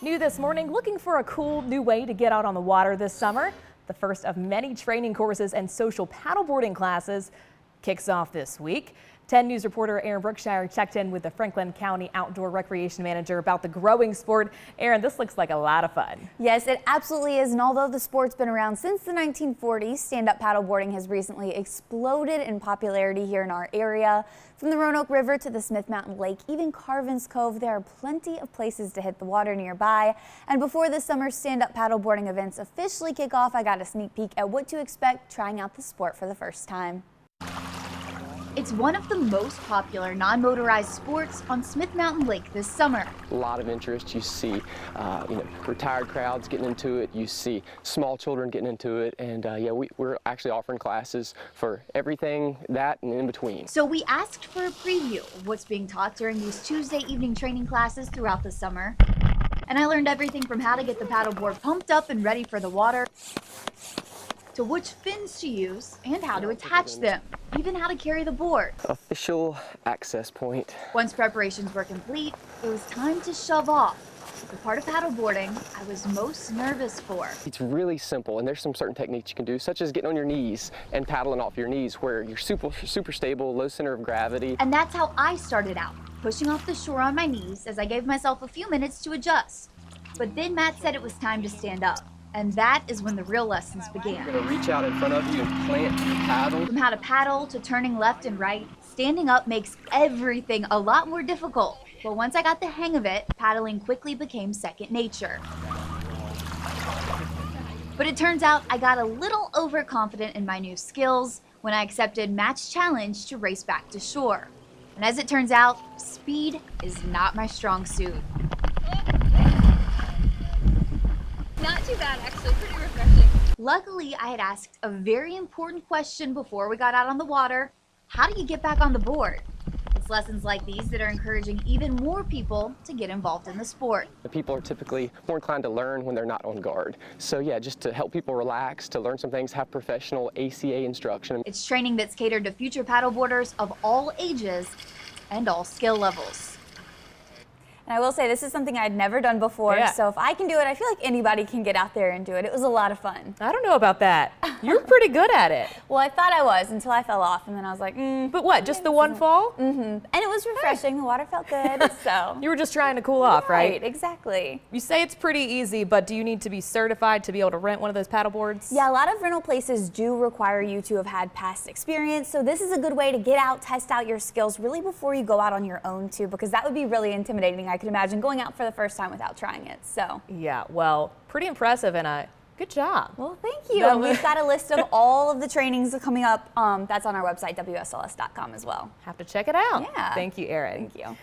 New this morning, looking for a cool new way to get out on the water this summer. The first of many training courses and social paddleboarding classes kicks off this week. 10 News reporter Erin Brookshier checked in with the Franklin County Outdoor Recreation Manager about the growing sport. Erin, this looks like a lot of fun. Yes, it absolutely is. And although the sport's been around since the 1940s, stand-up paddleboarding has recently exploded in popularity here in our area. From the Roanoke River to the Smith Mountain Lake, even Carvin's Cove, there are plenty of places to hit the water nearby. And before this summer's stand-up paddleboarding events officially kick off, I got a sneak peek at what to expect trying out the sport for the first time. It's one of the most popular non-motorized sports on Smith Mountain Lake this summer. A lot of interest. You see, retired crowds getting into it. You see small children getting into it, and we're actually offering classes for everything that and in between. So we asked for a preview of what's being taught during these Tuesday evening training classes throughout the summer, and I learned everything from how to get the paddleboard pumped up and ready for the water, to which fins to use and how to attach them, even how to carry the board. Official access point. Once preparations were complete, it was time to shove off. The part of paddleboarding I was most nervous for. It's really simple, and there's some certain techniques you can do, such as getting on your knees and paddling off your knees, where you're super stable, low center of gravity. And that's how I started out, pushing off the shore on my knees as I gave myself a few minutes to adjust. But then Matt said it was time to stand up. And that is when the real lessons began. You're going to reach out in front of you and plant your paddle. From how to paddle to turning left and right, standing up makes everything a lot more difficult. But once I got the hang of it, paddling quickly became second nature. But it turns out I got a little overconfident in my new skills when I accepted Matt's challenge to race back to shore. And as it turns out, speed is not my strong suit. Not too bad, actually, pretty refreshing. Luckily, I had asked a very important question before we got out on the water. How do you get back on the board? It's lessons like these that are encouraging even more people to get involved in the sport. The people are typically more inclined to learn when they're not on guard. So yeah, just to help people relax, to learn some things, have professional ACA instruction. It's training that's catered to future paddleboarders of all ages and all skill levels. And I will say this is something I'd never done before, so if I can do it, I feel like anybody can get out there and do it. It was a lot of fun. I don't know about that. You're pretty good at it. Well, I thought I was until I fell off, and then I was like, But what, just the one fall? And it was refreshing. The water felt good, so. You were just trying to cool off, right? Exactly. You say it's pretty easy, but do you need to be certified to be able to rent one of those paddle boards? Yeah, a lot of rental places do require you to have had past experience, so this is a good way to get out, test out your skills really before you go out on your own too, because that would be really intimidating. I could imagine going out for the first time without trying it, so. Yeah, well, pretty impressive and a good job. Well, thank you. And we've got a list of all of the trainings coming up. That's on our website, WSLS.com as well. Have to check it out. Yeah. Thank you, Erin. Thank you.